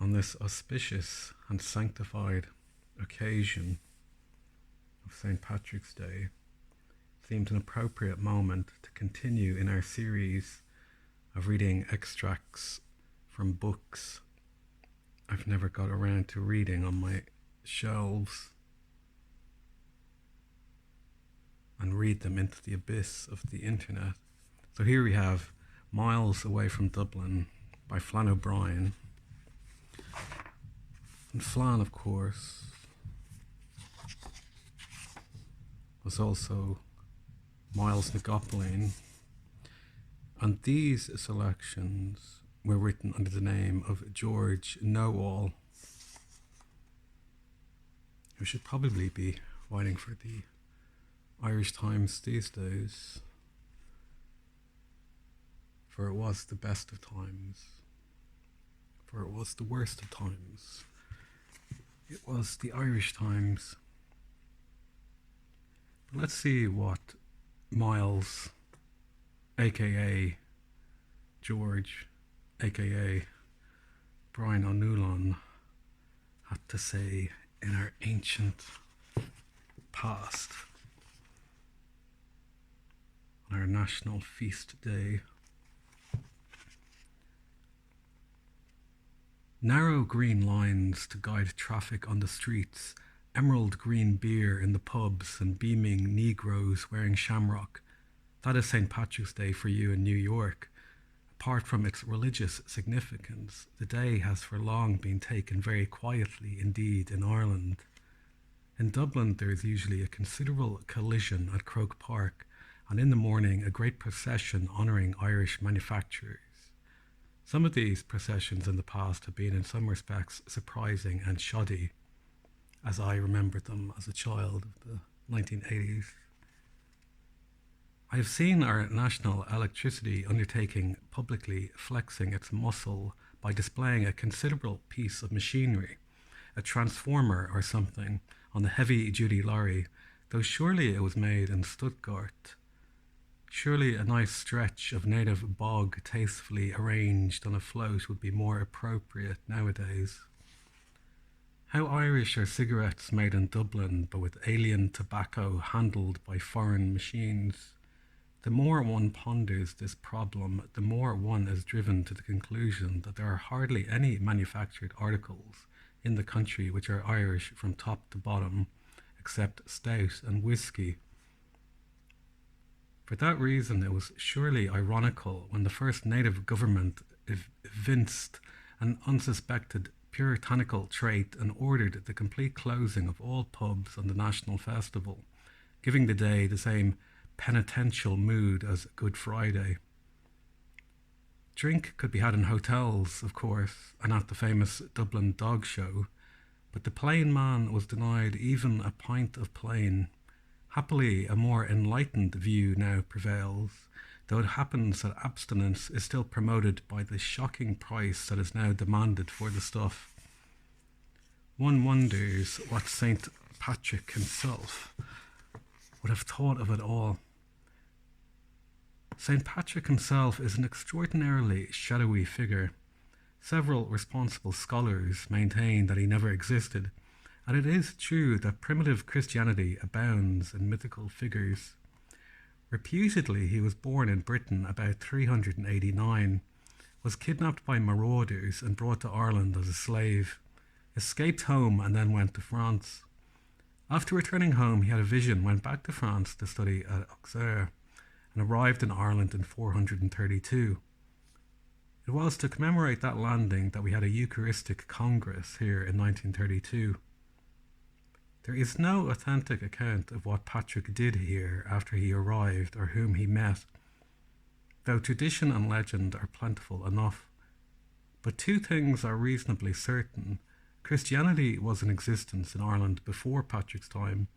on this auspicious and sanctified occasion of St. Patrick's Day, seemed an appropriate moment to continue in our series of reading extracts from books I've never got around to reading on my shelves and read them into the abyss of the internet. So here we have Miles Away from Dublin by Flann O'Brien. And Flann, of course, was also Miles Nagopoline. And these selections were written under the name of George Know-All, who should probably be writing for the Irish Times these days, for it was the best of times, for it was the worst of times. It was the Irish Times. But let's see what Miles, aka George, aka Brian O'Neilan, had to say in our ancient past, on our national feast day. Narrow green lines to guide traffic on the streets, emerald green beer in the pubs, and beaming Negroes wearing shamrock. That is St. Patrick's Day for you in New York. Apart from its religious significance, the day has for long been taken very quietly indeed in Ireland. In Dublin there is usually a considerable collision at Croke Park, and in the morning a great procession honouring Irish manufacturers. Some of these processions in the past have been in some respects surprising and shoddy, as I remembered them as a child of the 1980s. I have seen our national electricity undertaking publicly flexing its muscle by displaying a considerable piece of machinery, a transformer or something, on the heavy-duty lorry, though surely it was made in Stuttgart. Surely a nice stretch of native bog tastefully arranged on a float would be more appropriate nowadays. How Irish are cigarettes made in Dublin, but with alien tobacco handled by foreign machines? The more one ponders this problem, the more one is driven to the conclusion that there are hardly any manufactured articles in the country which are Irish from top to bottom, except stout and whiskey. For that reason, it was surely ironical when the first native government evinced an unsuspected puritanical trait and ordered the complete closing of all pubs on the national festival, giving the day the same penitential mood as Good Friday. Drink could be had in hotels, of course, and at the famous Dublin Dog Show, but the plain man was denied even a pint of plain. Happily, a more enlightened view now prevails, though it happens that abstinence is still promoted by the shocking price that is now demanded for the stuff. One wonders what St. Patrick himself would have thought of it all. St. Patrick himself is an extraordinarily shadowy figure. Several responsible scholars maintain that he never existed, and it is true that primitive Christianity abounds in mythical figures. Reputedly, he was born in Britain about 389, was kidnapped by marauders and brought to Ireland as a slave, escaped home and then went to France. After returning home, he had a vision, went back to France to study at Auxerre, and arrived in Ireland in 432. It was to commemorate that landing that we had a Eucharistic Congress here in 1932. There is no authentic account of what Patrick did here after he arrived or whom he met, though tradition and legend are plentiful enough. But two things are reasonably certain. Christianity was in existence in Ireland before Patrick's time,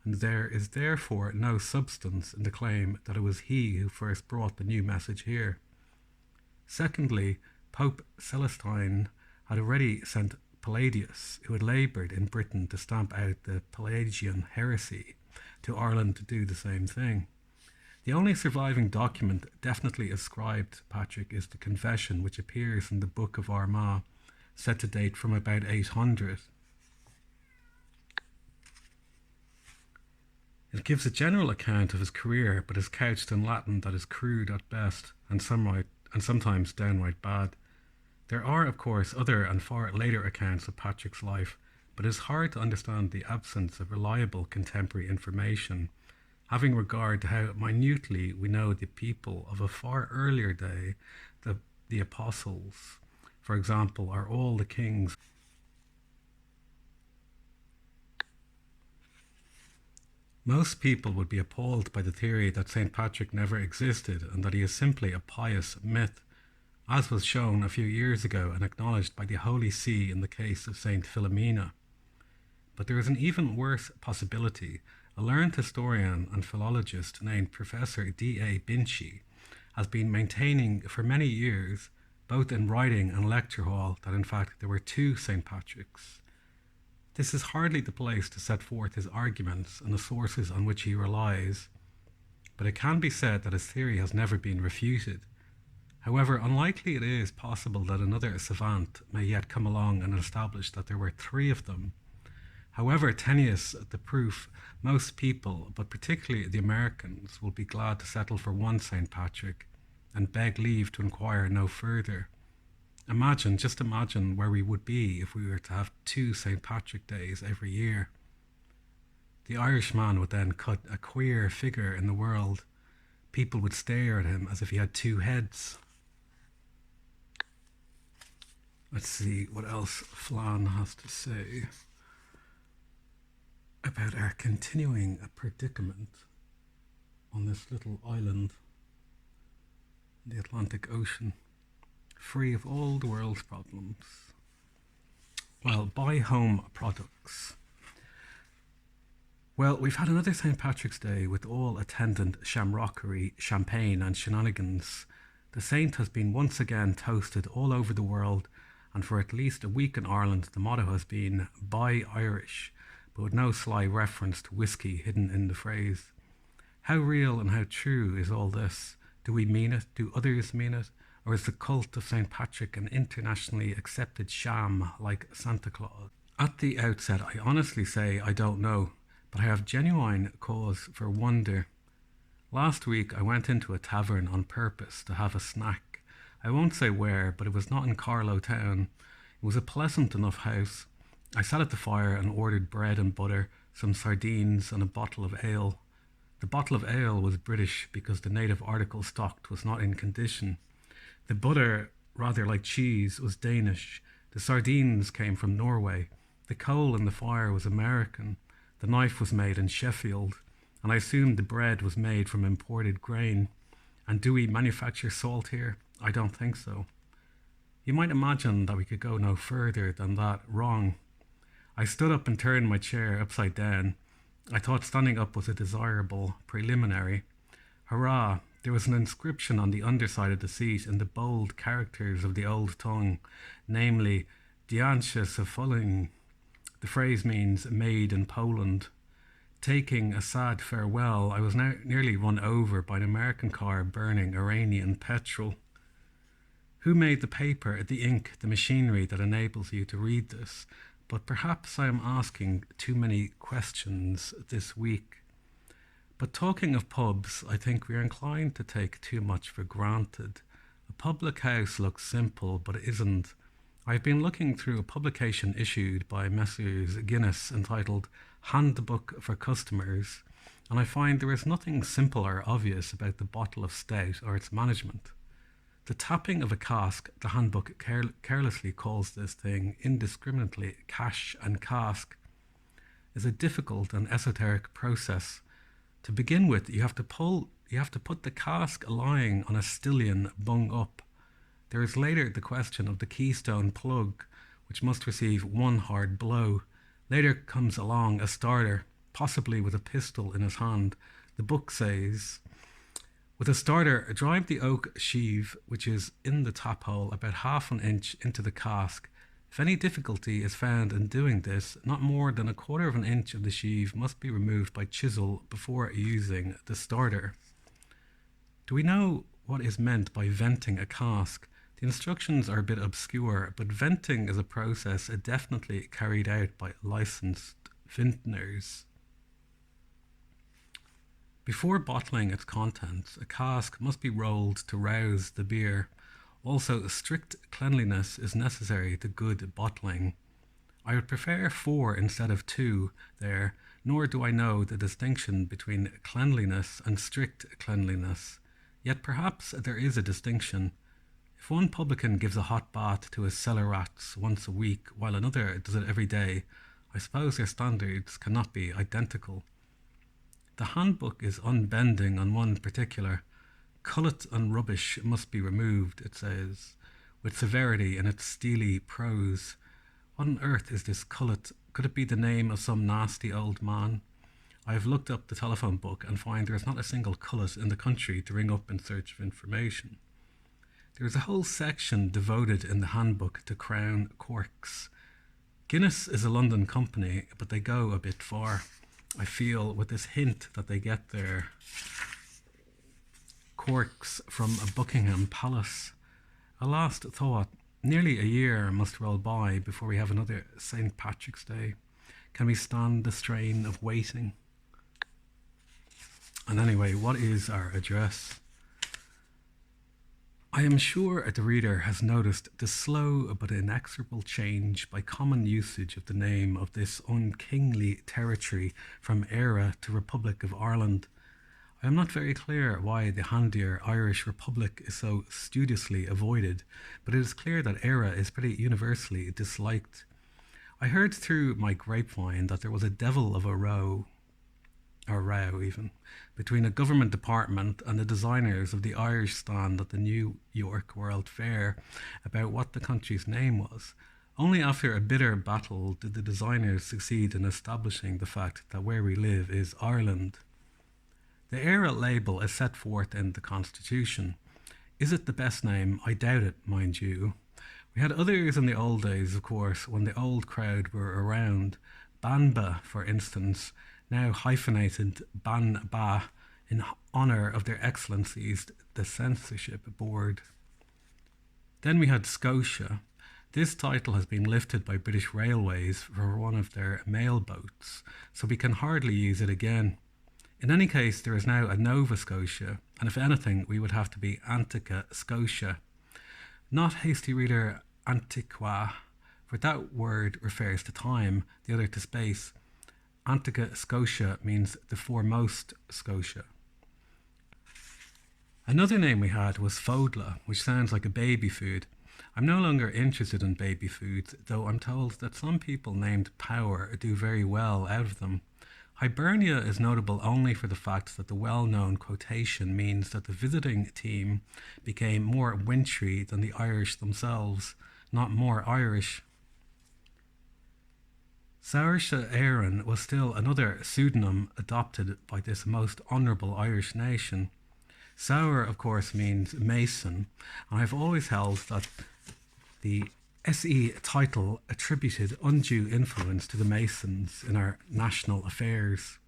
and there is therefore no substance in the claim that it was he who first brought the new message here. Secondly, Pope Celestine had already sent Palladius, who had laboured in Britain to stamp out the Pelagian heresy, to Ireland to do the same thing. The only surviving document definitely ascribed to Patrick is the confession which appears in the Book of Armagh, said to date from about 800. It gives a general account of his career, but is couched in Latin that is crude at best and sometimes downright bad. There are, of course, other and far later accounts of Patrick's life, but it is hard to understand the absence of reliable contemporary information, having regard to how minutely we know the people of a far earlier day, the apostles, for example, are all the kings. Most people would be appalled by the theory that St. Patrick never existed and that he is simply a pious myth, as was shown a few years ago and acknowledged by the Holy See in the case of St. Philomena. But there is an even worse possibility. A learned historian and philologist named Professor D.A. Binchy has been maintaining for many years, both in writing and lecture hall, that in fact there were two St. Patricks. This is hardly the place to set forth his arguments and the sources on which he relies, but it can be said that his theory has never been refuted. However unlikely it is possible that another savant may yet come along and establish that there were three of them. However tenuous the proof, most people, but particularly the Americans, will be glad to settle for one St. Patrick and beg leave to inquire no further. Just imagine where we would be if we were to have two St. Patrick Days every year. The Irishman would then cut a queer figure in the world. People would stare at him as if he had two heads. Let's see what else Flann has to say about our continuing predicament on this little island in the Atlantic Ocean, free of all the world's problems. Well, buy home products. Well, we've had another St. Patrick's Day with all attendant shamrockery, champagne and shenanigans. The saint has been once again toasted all over the world, and for at least a week in Ireland the motto has been "Buy Irish," but with no sly reference to whiskey hidden in the phrase. How real and how true is all this? Do we mean it? Do others mean it? Or is the cult of St. Patrick an internationally accepted sham like Santa Claus? At the outset, I honestly say I don't know, but I have genuine cause for wonder. Last week I went into a tavern on purpose to have a snack. I won't say where, but it was not in Carlow Town. It was a pleasant enough house. I sat at the fire and ordered bread and butter, some sardines and a bottle of ale. The bottle of ale was British because the native article stocked was not in condition. The butter, rather like cheese, was Danish. The sardines came from Norway. The coal in the fire was American. The knife was made in Sheffield. And I assumed the bread was made from imported grain. And do we manufacture salt here? I don't think so. You might imagine that we could go no further than that. Wrong. I stood up and turned my chair upside down. I thought standing up was a desirable preliminary. Hurrah! There was an inscription on the underside of the seat in the bold characters of the old tongue, namely, Dianche Safoling. The phrase means made in Poland. Taking a sad farewell, I was now nearly run over by an American car burning Iranian petrol. Who made the paper, the ink, the machinery that enables you to read this? But perhaps I am asking too many questions this week. But talking of pubs, I think we are inclined to take too much for granted. A public house looks simple, but it isn't. I've been looking through a publication issued by Messrs. Guinness entitled Handbook for Customers, and I find there is nothing simple or obvious about the bottle of stout or its management. The tapping of a cask, the handbook carelessly calls this thing indiscriminately cash and cask, is a difficult and esoteric process. To begin with, you have to put the cask lying on a stillion bung up. There is later the question of the keystone plug, which must receive one hard blow. Later comes along a starter, possibly with a pistol in his hand. The book says, with a starter, drive the oak sheave, which is in the tap hole, about half an inch into the cask. If any difficulty is found in doing this, not more than a quarter of an inch of the sheave must be removed by chisel before using the starter. Do we know what is meant by venting a cask? The instructions are a bit obscure, but venting is a process definitely carried out by licensed vintners. Before bottling its contents, a cask must be rolled to rouse the beer. Also, strict cleanliness is necessary to good bottling. I would prefer 4 instead of 2 there, nor do I know the distinction between cleanliness and strict cleanliness. Yet perhaps there is a distinction. If one publican gives a hot bath to his cellar rats once a week, while another does it every day, I suppose their standards cannot be identical. The handbook is unbending on one particular. Cullet and rubbish must be removed, it says, with severity in its steely prose. What on earth is this cullet? Could it be the name of some nasty old man? I have looked up the telephone book and find there is not a single cullet in the country to ring up in search of information. There is a whole section devoted in the handbook to crown corks. Guinness is a London company, but they go a bit far, I feel, with this hint that they get their corks from a Buckingham Palace. A last thought. Nearly a year must roll by before we have another St. Patrick's Day. Can we stand the strain of waiting? And anyway, what is our address? I am sure the reader has noticed the slow but inexorable change by common usage of the name of this unkingly territory from Éire to Republic of Ireland. I am not very clear why the handier Irish Republic is so studiously avoided, but it is clear that Éire is pretty universally disliked. I heard through my grapevine that there was a devil of a row even, between a government department and the designers of the Irish stand at the New York World Fair about what the country's name was. Only after a bitter battle did the designers succeed in establishing the fact that where we live is Ireland. The Éire label is set forth in the Constitution. Is it the best name? I doubt it, mind you. We had others in the old days, of course, when the old crowd were around. Banba, for instance, now hyphenated Banba, in honour of their excellencies, the censorship board. Then we had Scotia. This title has been lifted by British Railways for one of their mail boats, so we can hardly use it again. In any case, there is now a Nova Scotia, and if anything, we would have to be Antica Scotia. Not, hasty reader, Antiqua, for that word refers to time, the other to space. Antica Scotia means the foremost Scotia. Another name we had was Fodla, which sounds like a baby food. I'm no longer interested in baby foods, though I'm told that some people named Power do very well out of them. Hibernia is notable only for the fact that the well-known quotation means that the visiting team became more wintry than the Irish themselves, not more Irish. Saoirse Éireann was still another pseudonym adopted by this most honourable Irish nation. Saoir, of course, means mason, and I've always held that the SE title attributed undue influence to the Masons in our national affairs.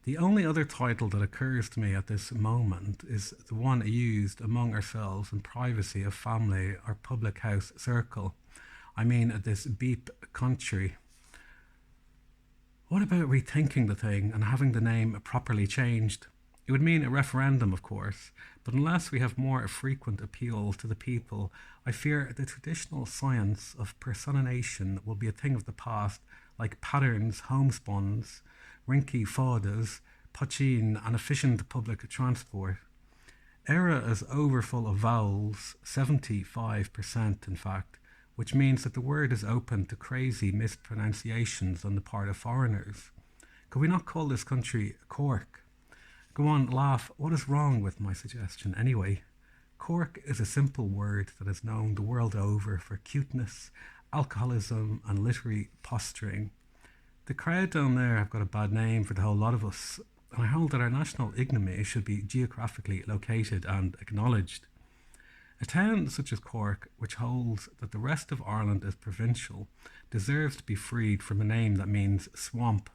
The only other title that occurs to me at this moment is the one used among ourselves in privacy of family or public house circle. I mean this beep country. What about rethinking the thing and having the name properly changed? It would mean a referendum, of course, but unless we have more frequent appeal to the people, I fear the traditional science of personation will be a thing of the past, like patterns, homespuns, rinky faudas, pochine, and efficient public transport. Éire is overfull of vowels, 75% in fact, which means that the word is open to crazy mispronunciations on the part of foreigners. Could we not call this country Cork? Go on, laugh. What is wrong with my suggestion anyway? Cork is a simple word that is known the world over for cuteness, alcoholism, and literary posturing. The crowd down there have got a bad name for the whole lot of us, and I hold that our national ignominy should be geographically located and acknowledged. A town such as Cork, which holds that the rest of Ireland is provincial, deserves to be freed from a name that means swamp,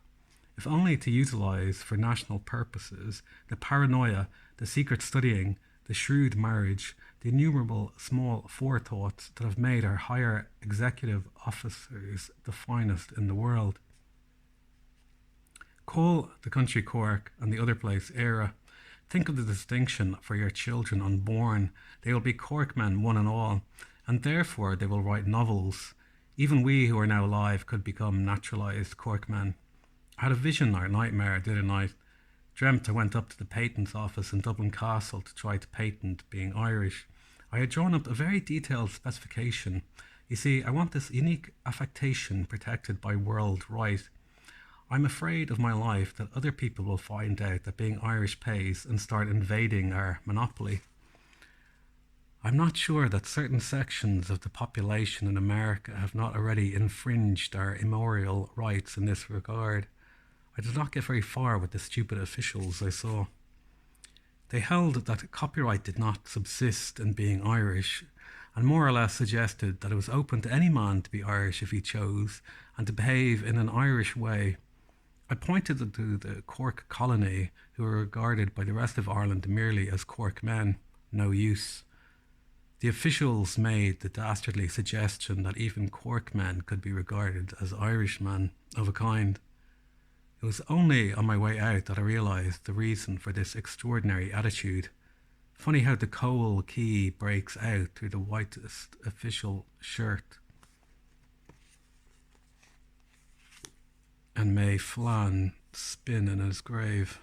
if only to utilise for national purposes the paranoia, the secret studying, the shrewd marriage, the innumerable small forethoughts that have made our higher executive officers the finest in the world. Call the country Cork and the other place Éire. Think of the distinction for your children unborn. They will be Corkmen one and all, and therefore they will write novels. Even we who are now alive could become naturalised Corkmen. I had a vision or nightmare the other night. Dreamt I went up to the patents office in Dublin Castle to try to patent being Irish. I had drawn up a very detailed specification. You see, I want this unique affectation protected by world right. I'm afraid of my life that other people will find out that being Irish pays and start invading our monopoly. I'm not sure that certain sections of the population in America have not already infringed our immemorial rights in this regard. I did not get very far with the stupid officials I saw. They held that copyright did not subsist in being Irish, and more or less suggested that it was open to any man to be Irish if he chose, and to behave in an Irish way. I pointed to the Cork colony, who were regarded by the rest of Ireland merely as Cork men, no use. The officials made the dastardly suggestion that even Cork men could be regarded as Irishmen of a kind. It was only on my way out that I realised the reason for this extraordinary attitude. Funny how the coal key breaks out through the whitest official shirt. And may Flann spin in his grave.